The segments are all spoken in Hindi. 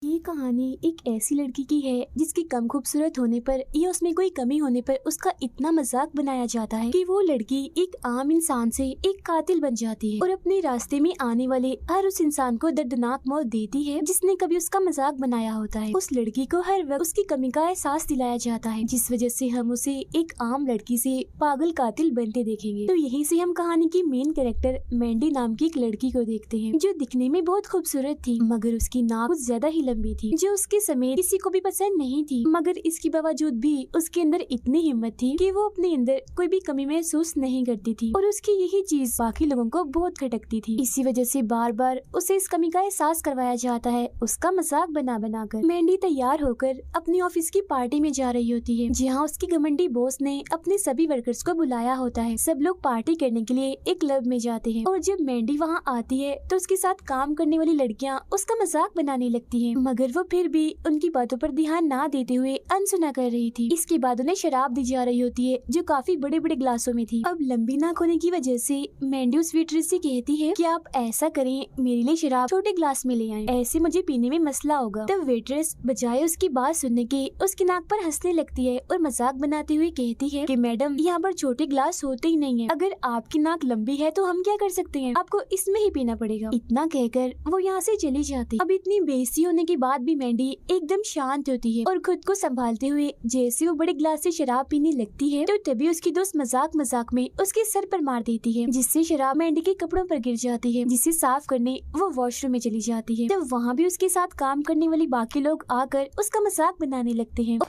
ये कहानी एक ऐसी लड़की की है जिसकी कम खूबसूरत होने पर या उसमें कोई कमी होने पर उसका इतना मजाक बनाया जाता है कि वो लड़की एक आम इंसान से एक कातिल बन जाती है और अपने रास्ते में आने वाले हर उस इंसान को दर्दनाक मौत देती है जिसने कभी उसका मजाक बनाया होता है। उस लड़की को हर वक्त उसकी कमी का एहसास दिलाया जाता है, जिस वजह से हम उसे एक आम लड़की से पागल कातिल बनते देखेंगे। तो यहीं से हम कहानी की मेन कैरेक्टर मैंडी नाम की एक लड़की को देखते हैं जो दिखने में बहुत खूबसूरत थी, मगर उसकी नाक कुछ ज्यादा ही लंबी थी जो उसके समेत किसी को भी पसंद नहीं थी। मगर इसके बावजूद भी उसके अंदर इतनी हिम्मत थी कि वो अपने अंदर कोई भी कमी महसूस नहीं करती थी और उसकी यही चीज बाकी लोगों को बहुत खटकती थी। इसी वजह से बार बार उसे इस कमी का एहसास करवाया जाता है, उसका मजाक बना बना कर। मैंडी तैयार होकर अपनी ऑफिस की पार्टी में जा रही होती है जहाँ उसकी घमंडी बॉस ने अपने सभी वर्कर्स को बुलाया होता है। सब लोग पार्टी करने के लिए एक क्लब में जाते हैं और जब मैंडी वहाँ आती है तो उसके साथ काम करने वाली लड़कियाँ उसका मजाक बनाने लगती है, मगर वो फिर भी उनकी बातों पर ध्यान ना देते हुए अनसुना कर रही थी। इसके बाद उन्हें शराब दी जा रही होती है जो काफी बड़े बड़े ग्लासों में थी। अब लंबी नाक होने की वजह से मैंडी उस वेट्रेस से कहती है कि आप ऐसा करें, मेरे लिए शराब छोटे ग्लास में ले आएं, ऐसे मुझे पीने में मसला होगा। तब वेट्रेस बजाय उसकी बात सुनने के उसकी नाक पर हंसने लगती है और मजाक बनाते हुए कहती है कि मैडम यहाँ पर छोटे ग्लास होते ही नहीं है, अगर आपकी नाक लंबी है तो हम क्या कर सकते हैं, आपको इसमें ही पीना पड़ेगा। इतना कहकर वो यहाँ से चली जाती। अब इतनी बेइज्जती होने के बाद भी मैंडी एकदम शांत होती है और खुद को संभालते हुए जैसे वो बड़े ग्लास से शराब पीने लगती है तो तभी उसकी दोस्त मजाक मजाक में उसके सर पर मार देती है, जिससे शराब मैंडी के कपड़ों पर गिर जाती है, जिसे साफ करने वो वॉशरूम में चली जाती है। तब वहाँ भी उसके साथ काम करने वाली बाकी लोग आकर उसका मजाक बनाने लगते हैं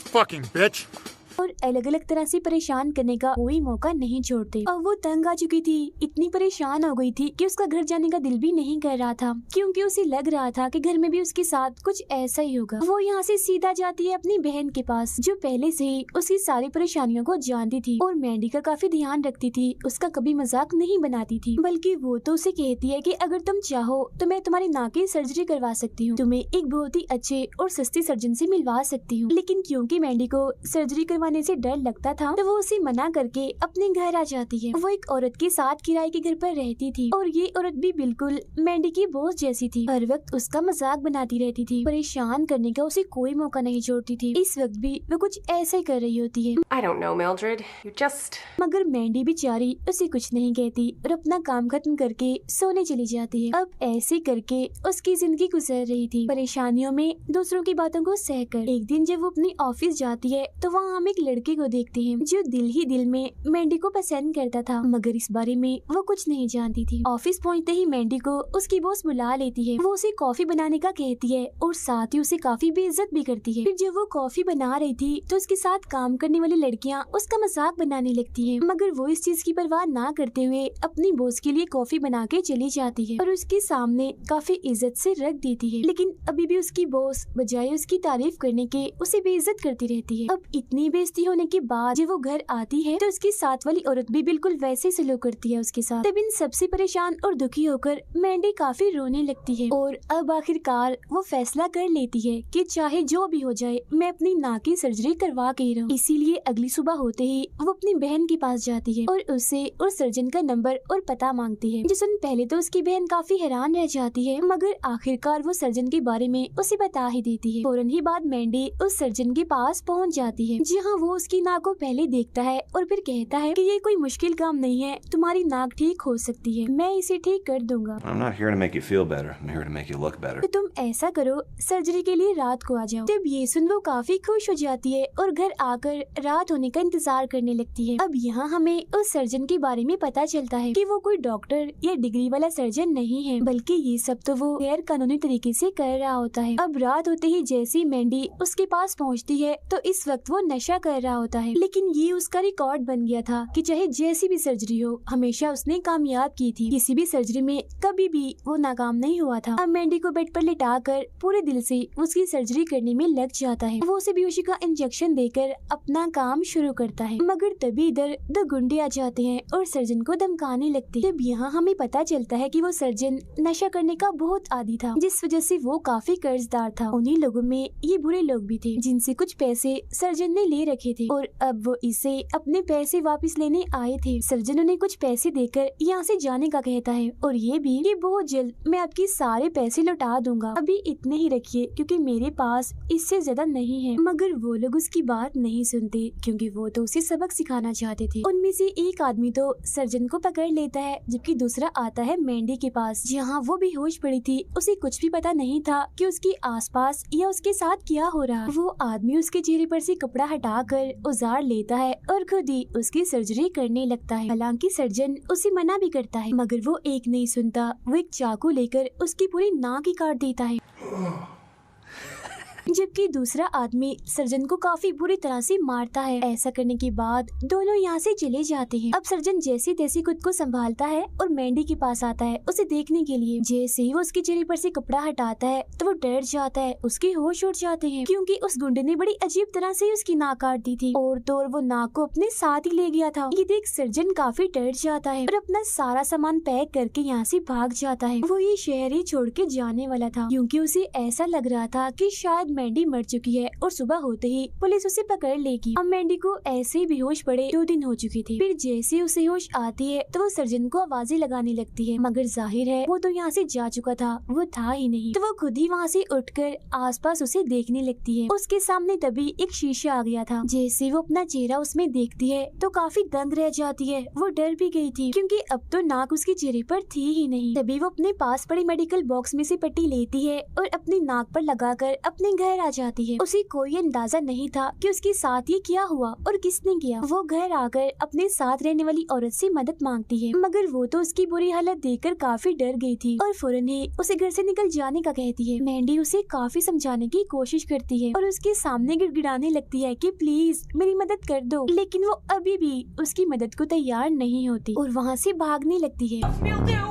Fucking bitch. और अलग अलग तरह से परेशान करने का कोई मौका नहीं छोड़ते। और वो तंग आ चुकी थी, इतनी परेशान हो गई थी कि उसका घर जाने का दिल भी नहीं कर रहा था, क्योंकि उसे लग रहा था कि घर में भी उसके साथ कुछ ऐसा ही होगा। वो यहाँ से सीधा जाती है अपनी बहन के पास जो पहले से ही उसकी सारी परेशानियों को जानती थी और मैंडी का काफी ध्यान रखती थी, उसका कभी मजाक नहीं बनाती थी, बल्कि वो तो उसे कहती है कि अगर तुम चाहो तो मैं तुम्हारी नाक की सर्जरी करवा सकती हूँ, तुम्हें एक बहुत ही अच्छे और सस्ते सर्जन से मिलवा सकती हूँ। लेकिन क्योंकि मैंडी को सर्जरी करवाने से डर लगता था तो वो उसे मना करके अपने घर आ जाती है। वो एक औरत के साथ किराए के घर पर रहती थी और ये औरत भी बिल्कुल मैंडी की बॉस जैसी थी, हर वक्त उसका मजाक बनाती रहती थी, परेशान करने का उसे कोई मौका नहीं छोड़ती थी। इस वक्त भी वो कुछ ऐसा ही कर रही होती है। I don't know, Mildred. You just... मगर मैंडी बेचारी उसे कुछ नहीं कहती और अपना काम खत्म करके सोने चली जाती है। अब ऐसे करके उसकी जिंदगी गुजर रही थी, परेशानियों में दूसरों की बातों को सहकर। एक दिन जब वो अपनी ऑफिस जाती है तो वहाँ हम एक लड़के को देखते हैं जो दिल ही दिल में मैंडी को पसंद करता था, मगर इस बारे में वो कुछ नहीं जानती थी। ऑफिस पहुँचते ही मैंडी को उसकी बॉस बुला लेती है, वो उसे कॉफी बनाने का कहती है और साथ ही उसे काफी बेइज्जत भी करती है। फिर जब वो कॉफी बना रही थी तो उसके साथ काम करने वाली लड़कियाँ उसका मजाक बनाने लगती है, मगर वो इस चीज की परवाह ना करते हुए अपनी बॉस के लिए कॉफी बना के चली जाती है और उसके सामने काफी इज्जत से रख देती है। लेकिन अभी भी उसकी बॉस बजाय उसकी तारीफ करने के उसे बेइज्जत करती रहती है। अब इतनी बेइज्जती होने के बाद जब वो घर आती है तो उसकी साथ वाली औरत भी बिल्कुल वैसे ही सलूक करती है उसके साथ। तब इन सबसे परेशान और दुखी होकर मैंडी काफी रोने लगती है और अब आखिरकार वो फैसला कर लेती है कि चाहे जो भी हो जाए मैं अपनी नाक की सर्जरी करवा के ही रहूं। इसीलिए अगली सुबह होते ही वो अपनी बहन के पास जाती है और उससे उस सर्जन का नंबर और पता मांगती है, जिस पहले तो उसकी बहन काफी हैरान रह जाती है, मगर आखिरकार वो सर्जन के बारे में उसे बता ही देती है। फौरन ही बाद मैंडी उस सर्जन के पास पहुंच जाती है जहां वो उसकी नाक को पहले देखता है और फिर कहता है कि ये कोई मुश्किल काम नहीं है, तुम्हारी नाक ठीक हो सकती है, मैं इसे ठीक कर दूंगा। I'm not here to make you feel better. I'm here to make you look better. तो तुम ऐसा करो, सर्जरी के लिए रात को आ जाओ। तब ये सुन वो काफी खुश हो जाती है और घर आकर रात होने का इंतजार करने लगती है। अब यहाँ हमें उस सर्जन के बारे में पता चलता है कि वो कोई डॉक्टर या डिग्री वाला सर्जन नहीं है, बल्कि ये सब तो वो गैर कानूनी तरीके से कर रहा होता है। अब रात होते ही जैसी मैंडी उसके पास पहुँचती है तो इस वक्त वो नशा कर रहा होता है, लेकिन ये उसका रिकॉर्ड बन गया था कि चाहे जैसी भी सर्जरी हो हमेशा उसने कामयाब की थी, किसी भी सर्जरी में कभी भी वो नाकाम नहीं हुआ था। अब मैंडी को बेड पर लिटाकर पूरे दिल से उसकी सर्जरी करने में लग जाता है। वो उसे बेहोशी का इंजेक्शन देकर अपना काम शुरू करता है, मगर तभी इधर दो गुंडे आ जाते हैं और सर्जन को धमकाने लगते हैं। तब यहाँ हमें पता चलता है कि वो सर्जन नशा करने का बहुत आदी था, जिस वजह से वो काफी कर्जदार था। उन्हीं लोगों में ये बुरे लोग भी थे जिनसे कुछ पैसे सर्जन ने ले रखे थे और अब वो इसे अपने पैसे वापस लेने आए थे। सर्जन उन्हें कुछ पैसे देकर यहाँ से जाने का कहता है और ये भी कि बहुत जल्द मैं आपके सारे पैसे लौटा दूंगा, अभी इतने ही रखिए क्योंकि मेरे पास इससे ज्यादा नहीं है। मगर वो लोग उसकी बात नहीं सुनते क्योंकि वो तो उसे सबक सिखाना चाहते थे। उनमें से एक आदमी तो सर्जन को पकड़ लेता है जबकि दूसरा आता है मैंडी के पास, जहाँ वो बेहोश पड़ी थी। उसे कुछ भी पता नहीं था कि उसके आसपास या उसके साथ क्या हो रहा। वो आदमी उसके चेहरे पर से कपड़ा हटाकर औजार लेता है और खुद ही उसकी सर्जरी करने लगता है। हालांकि सर्जन उसे मना भी करता है मगर वो एक नहीं सुनता। वो एक चाकू लेकर उसकी पूरी नाक ही काट देता है, जबकि दूसरा आदमी सर्जन को काफी बुरी तरह से मारता है। ऐसा करने के बाद दोनों यहाँ से चले जाते हैं। अब सर्जन जैसे तैसे खुद को संभालता है और मैंडी के पास आता है उसे देखने के लिए। जैसे ही वो उसके चेहरे पर से कपड़ा हटाता है तो वो डर जाता है, उसके होश उड़ जाते हैं क्योंकि उस गुंडे ने बड़ी अजीब तरह से उसकी नाक काट दी थी और तो और वो नाक को अपने साथ ही ले गया था। ये देख सर्जन काफी डर जाता है और अपना सारा सामान पैक करके यहाँ से भाग जाता है। वो ये शहर ही छोड़ के जाने वाला था क्योंकि उसे ऐसा लग रहा था कि शायद मैंडी मर चुकी है और सुबह होते ही पुलिस उसे पकड़ लेगी। अब मैंडी को ऐसे ही बेहोश पड़े 2 दिन हो चुके थे। फिर जैसे उसे होश आती है तो वो सर्जन को आवाजें लगाने लगती है मगर जाहिर है वो तो यहाँ से जा चुका था, वो था ही नहीं। तो वो खुद ही वहाँ से उठकर आसपास उसे देखने लगती है। उसके सामने तभी एक शीशा आ गया था। जैसे वो अपना चेहरा उसमें देखती है तो काफी दंग रह जाती है। वो डर भी गई थी क्योंकि अब तो नाक उसके चेहरे पर थी ही नहीं। तभी वो अपने पास पड़े मेडिकल बॉक्स में से पट्टी लेती है और अपनी नाक पर लगाकर अपने घर आ जाती है। उसे कोई अंदाजा नहीं था कि उसके साथ ये क्या हुआ और किसने किया। वो घर आकर अपने साथ रहने वाली औरत से मदद मांगती है मगर वो तो उसकी बुरी हालत देखकर काफी डर गई थी और फौरन ही उसे घर से निकल जाने का कहती है। मैंडी उसे काफी समझाने की कोशिश करती है और उसके सामने गिड़गिड़ाने लगती है कि प्लीज मेरी मदद कर दो, लेकिन वो अभी भी उसकी मदद को तैयार नहीं होती और वहाँ से भागने लगती है।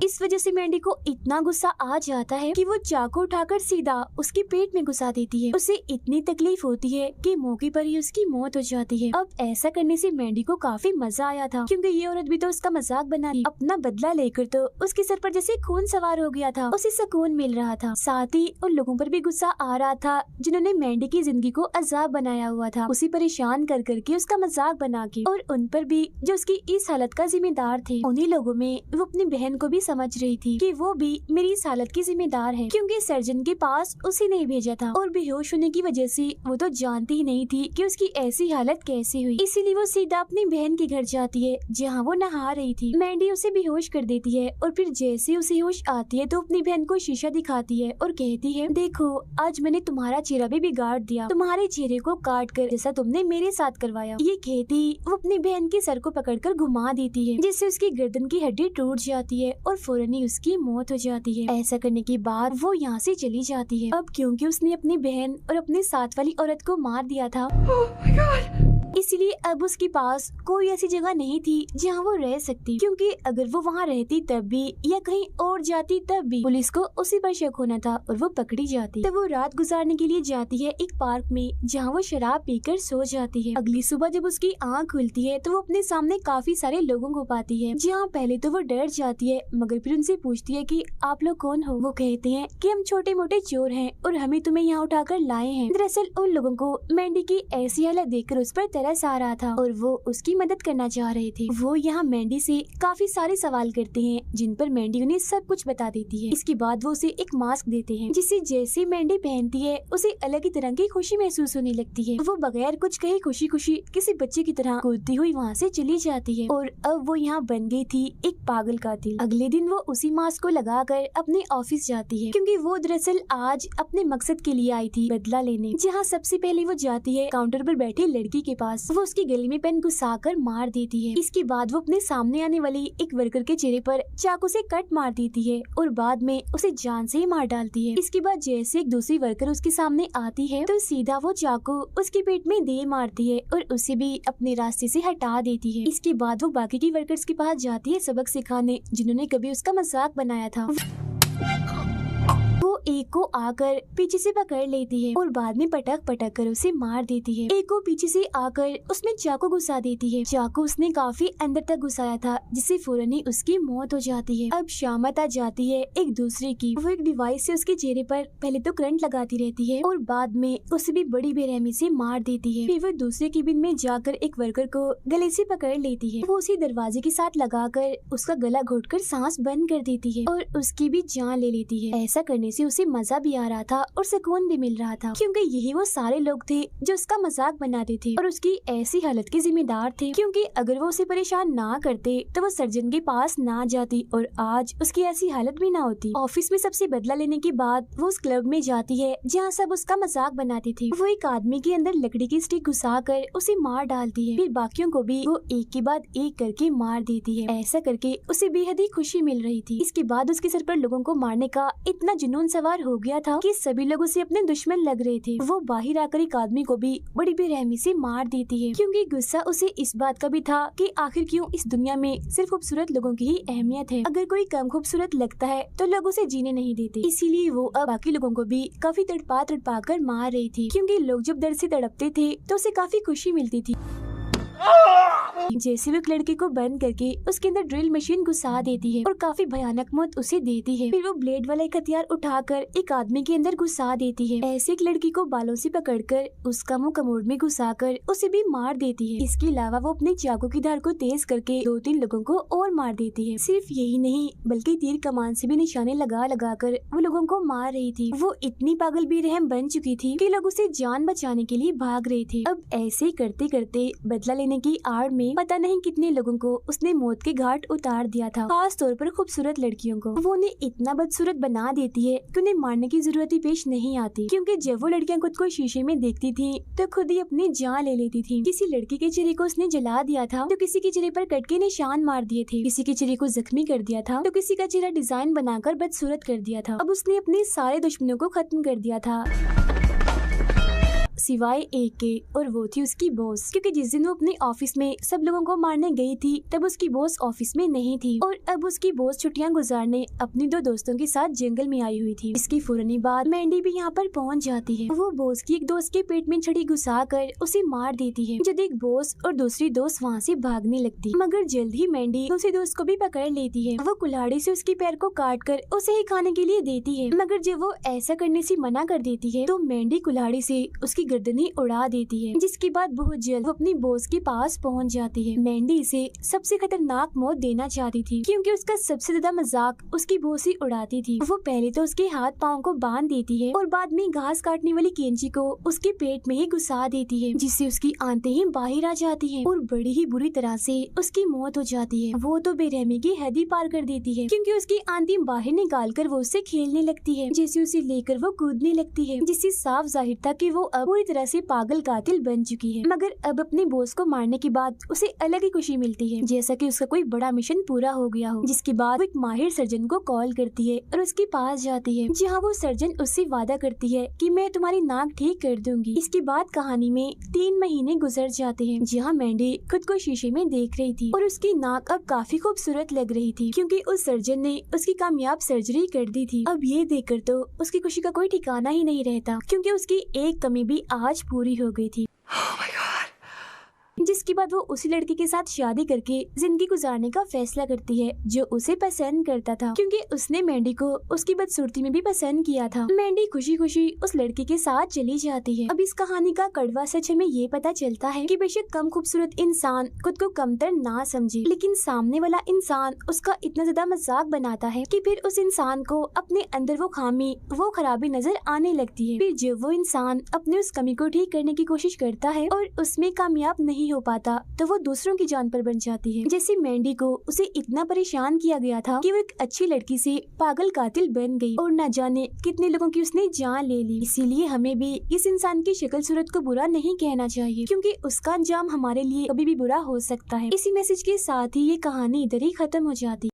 इस वजह से मैंडी को इतना गुस्सा आ जाता है कि वो चाकू उठाकर सीधा उसके पेट में घुसा देती है। उसे इतनी तकलीफ होती है कि मौके पर ही उसकी मौत हो जाती है। अब ऐसा करने से मैंडी को काफी मजा आया था क्योंकि ये औरत भी तो उसका मजाक बना रही। अपना बदला लेकर तो उसके सर पर जैसे खून सवार हो गया था। उसे सुकून मिल रहा था, साथ ही उन लोगों पर भी गुस्सा आ रहा था जिन्होंने मैंडी की जिंदगी को अजाब बनाया हुआ था, उसे परेशान कर करके उसका मजाक बना के, और उन पर भी जो उसकी इस हालत का जिम्मेदार थे। उन्हीं लोगों में वो अपनी बहन को भी समझ रही थी कि वो भी मेरी इस हालत की जिम्मेदार है क्योंकि सर्जन के पास उसे नहीं भेजा था और बेहोश होने की वजह से वो तो जानती ही नहीं थी कि उसकी ऐसी हालत कैसे हुई। इसीलिए वो सीधा अपनी बहन के घर जाती है जहाँ वो नहा रही थी। मैंडी उसे बेहोश कर देती है और फिर जैसे उसे होश आती है तो अपनी बहन को शीशा दिखाती है और कहती है, देखो आज मैंने तुम्हारा चेहरा भी बिगाड़ दिया, तुम्हारे चेहरे को काट कर जैसा तुमने मेरे साथ करवाया। ये कहती वो अपनी बहन के सर को पकड़कर घुमा देती है जिससे उसकी गर्दन की हड्डी टूट जाती है और फौरन उसकी मौत हो जाती है। ऐसा करने के बाद वो यहाँ से चली जाती है। अब क्योंकि उसने अपनी बहन और अपने साथ वाली औरत को मार दिया था, इसलिए अब उसके पास कोई ऐसी जगह नहीं थी जहाँ वो रह सकती, क्योंकि अगर वो वहाँ रहती तब भी या कहीं और जाती तब भी पुलिस को उसी पर शक होना था और वो पकड़ी जाती। तब वो रात गुजारने के लिए जाती है एक पार्क में जहाँ वो शराब पीकर सो जाती है। अगली सुबह जब उसकी आँख खुलती है तो वो अपने सामने काफी सारे लोगों को पाती है, जहाँ पहले तो वो डर जाती है मगर फिर उनसे पूछती है कि आप लोग कौन हो। वो कहते हैं कि हम छोटे मोटे चोर हैं और हमें तुम्हें यहाँ उठाकर लाए हैं। दरअसल उन लोगों को मैंडी की ऐसी हालत देखकर उस पर तरस आ रहा था और वो उसकी मदद करना चाह रहे थे। वो यहाँ मैंडी से काफी सारे सवाल करते हैं जिन पर मैंडी उन्हें सब कुछ बता देती है। इसके बाद वो उसे एक मास्क देते हैं जिसे जैसे मैंडी पहनती है उसे अलग ही तरह की खुशी महसूस होने लगती है। वो बगैर कुछ कहे खुशी खुशी किसी बच्चे की तरह कूदती हुई वहाँ से चली जाती है और अब वो यहाँ बन गई थी एक पागल कातिल। अगले दिन वो उसी मास्क को लगाकर अपने ऑफिस जाती है क्योंकि वो दरअसल आज अपने मकसद के लिए आई थी, बदला लेने। जहाँ सबसे पहले वो जाती है काउंटर पर बैठी लड़की के पास। वो उसकी गले में पेन घुसाकर मार देती है। इसके बाद वो अपने सामने आने वाली एक वर्कर के चेहरे पर चाकू से कट मार देती है और बाद में उसे जान से ही मार डालती है। इसके बाद जैसे एक दूसरी वर्कर उसके सामने आती है तो सीधा वो चाकू उसके पेट में दे मारती है और उसे भी अपने रास्ते से हटा देती है। इसके बाद वो बाकी की वर्कर्स के पास जाती है सबक सिखाने जिन्होंने कभी उसका मजाक बनाया था। वो एक को आकर पीछे से पकड़ लेती है और बाद में पटक पटक कर उसे मार देती है। एक को पीछे से आकर उसमें चाकू घुसा देती है। चाकू उसने काफी अंदर तक घुसाया था जिससे फौरन ही उसकी मौत हो जाती है। अब शामत आ जाती है एक दूसरे की। वो एक डिवाइस से उसके चेहरे पर पहले तो करंट लगाती रहती है और बाद में उसे भी बड़ी बेरहमी से मार देती है। फिर वो दूसरे केबिन में जाकर एक वर्कर को गले से पकड़ लेती है। वो उसी दरवाजे के साथ लगाकर उसका गला घोटकर सांस बंद कर देती है और उसकी भी जान ले लेती है। ऐसा करने से उसे मजा भी आ रहा था और सुकून भी मिल रहा था, क्योंकि यही वो सारे लोग थे जो उसका मजाक बनाते थे और उसकी ऐसी हालत के जिम्मेदार थे, क्योंकि अगर वो उसे परेशान ना करते तो वो सर्जन के पास ना जाती और आज उसकी ऐसी हालत भी ना होती। ऑफिस में सबसे बदला लेने के बाद वो उस क्लब में जाती है जहाँ सब उसका मजाक बनाते थे। वो एक आदमी के अंदर लकड़ी की स्टिक घुसा कर उसे मार डालती है। फिर बाकियों को भी वो एक के बाद एक करके मार देती है। ऐसा करके उसे बेहद ही खुशी मिल रही थी। इसके बाद उसके सर पर लोगों को मारने का इतना जुनून सवार हो गया था कि सभी लोग उसे अपने दुश्मन लग रहे थे। वो बाहर आकर एक आदमी को भी बड़ी बेरहमी से मार देती है, क्योंकि गुस्सा उसे इस बात का भी था कि आखिर क्यों इस दुनिया में सिर्फ खूबसूरत लोगों की ही अहमियत है। अगर कोई कम खूबसूरत लगता है तो लोग उसे जीने नहीं देते। इसीलिए वो अब बाकी लोगों को भी काफी तड़पा तड़पा कर मार रही थी, क्योंकि लोग जब दर्द से तड़पते थे तो उसे काफी खुशी मिलती थी। जैसे वो एक लड़के को बंद करके उसके अंदर ड्रिल मशीन घुसा देती है और काफी भयानक मौत उसे देती है। फिर वो ब्लेड वाला एक हथियार उठाकर एक आदमी के अंदर घुसा देती है। ऐसे एक लड़की को बालों से पकड़कर उसका मुंह कमोड में घुसाकर उसे भी मार देती है। इसके अलावा वो अपने चाकू की धार को तेज करके 2-3 लोगों को और मार देती है। सिर्फ यही नहीं बल्कि तीर कमान से भी निशाने लगा लगा कर वो लोगों को मार रही थी। वो इतनी पागल बेरहम बन चुकी थी कि लोग उसे जान बचाने के लिए भाग रहे थे। अब ऐसे करते करते बदला लेने की आड़ में पता नहीं कितने लोगों को उसने मौत के घाट उतार दिया था, खास तौर पर खूबसूरत लड़कियों को। वो उन्हें इतना बदसूरत बना देती है कि उन्हें मारने की जरूरत ही पेश नहीं आती, क्योंकि जब वो लड़कियां खुद को शीशे में देखती थी तो खुद ही अपनी जान ले लेती थी। किसी लड़की के चेहरे को उसने जला दिया था तो किसी के चेहरे पर कट के निशान मार दिए थे, किसी के चेहरे को जख्मी कर दिया था तो किसी का चेहरा डिजाइन बनाकर बदसूरत कर दिया था। अब उसने अपने सारे दुश्मनों को खत्म कर दिया था सिवाय एक के, और वो थी उसकी बॉस, क्योंकि जिस दिन वो अपने ऑफिस में सब लोगों को मारने गई थी तब उसकी बॉस ऑफिस में नहीं थी और अब उसकी बॉस छुट्टियां गुजारने अपनी 2 दोस्तों के साथ जंगल में आई हुई थी। इसके फौरन बाद मैंडी भी यहाँ पर पहुँच जाती है। वो बॉस की एक दोस्त के पेट में छड़ी घुसा कर उसे मार देती है, जो देख बॉस और दूसरी दोस्त वहाँ से भागने लगती, मगर जल्द ही मैंडी दूसरी दोस्त को भी पकड़ लेती है। वो कुल्हाड़ी से उसके पैर को काट कर उसे ही खाने के लिए देती है, मगर जब वो ऐसा करने से मना कर देती है तो मैंडी कुल्हाड़ी से उसकी गर्दन ही उड़ा देती है, जिसके बाद बहुत जल्द वो अपनी बॉस के पास पहुंच जाती है। मैंडी इसे सबसे खतरनाक मौत देना चाहती थी, क्योंकि उसका सबसे ज्यादा मजाक उसकी बॉस ही उड़ाती थी। वो पहले तो उसके हाथ पाँव को बांध देती है और बाद में घास काटने वाली कैंची को उसके पेट में ही घुसा देती है, जिससे उसकी आंतें ही बाहर आ जाती है और बड़ी ही बुरी तरह से उसकी मौत हो जाती है। वो तो बेरहमी की हद ही पार कर देती है, क्योंकि उसकी आंतें बाहर निकाल कर वो उससे खेलने लगती है, जैसे उसे लेकर वो कूदने लगती है, जिससे साफ जाहिर था कि वो अब पूरी तरह से पागल कातिल बन चुकी है। मगर अब अपने बॉस को मारने के बाद उसे अलग ही खुशी मिलती है, जैसा कि उसका कोई बड़ा मिशन पूरा हो गया हो। जिसके बाद वो एक माहिर सर्जन को कॉल करती है और उसके पास जाती है, जहाँ वो सर्जन उससे वादा करती है कि मैं तुम्हारी नाक ठीक कर दूंगी। इसके बाद कहानी में 3 महीने गुजर जाते हैं, जहाँ मैंडी खुद को शीशे में देख रही थी और उसकी नाक अब काफी खूबसूरत लग रही थी, क्योंकि उस सर्जन ने उसकी कामयाब सर्जरी कर दी थी। अब ये देखकर तो उसकी खुशी का कोई ठिकाना ही नहीं रहता, क्योंकि उसकी एक कमी भी आज पूरी हो गई थी। Oh my God. जिसके बाद वो उसी लड़के के साथ शादी करके जिंदगी गुजारने का फैसला करती है जो उसे पसंद करता था, क्योंकि उसने मैंडी को उसकी बदसूरती में भी पसंद किया था। मैंडी खुशी खुशी उस लड़के के साथ चली जाती है। अब इस कहानी का कड़वा सच हमें ये पता चलता है कि बेशक कम खूबसूरत इंसान खुद को कमतर ना समझे, लेकिन सामने वाला इंसान उसका इतना ज्यादा मजाक बनाता है कि फिर उस इंसान को अपने अंदर वो खामी, वो खराबी नजर आने लगती है। फिर जब वो इंसान अपने उस कमी को ठीक करने की कोशिश करता है और उसमें कामयाब नहीं हो पाता तो वो दूसरों की जान पर बन जाती है। जैसे मैंडी को उसे इतना परेशान किया गया था कि वो एक अच्छी लड़की से पागल कातिल बन गई और न जाने कितने लोगों की उसने जान ले ली। इसीलिए हमें भी इस इंसान की शक्ल सूरत को बुरा नहीं कहना चाहिए, क्योंकि उसका अंजाम हमारे लिए कभी भी बुरा हो सकता है। इसी मैसेज के साथ ही ये कहानी इधर ही खत्म हो जाती है।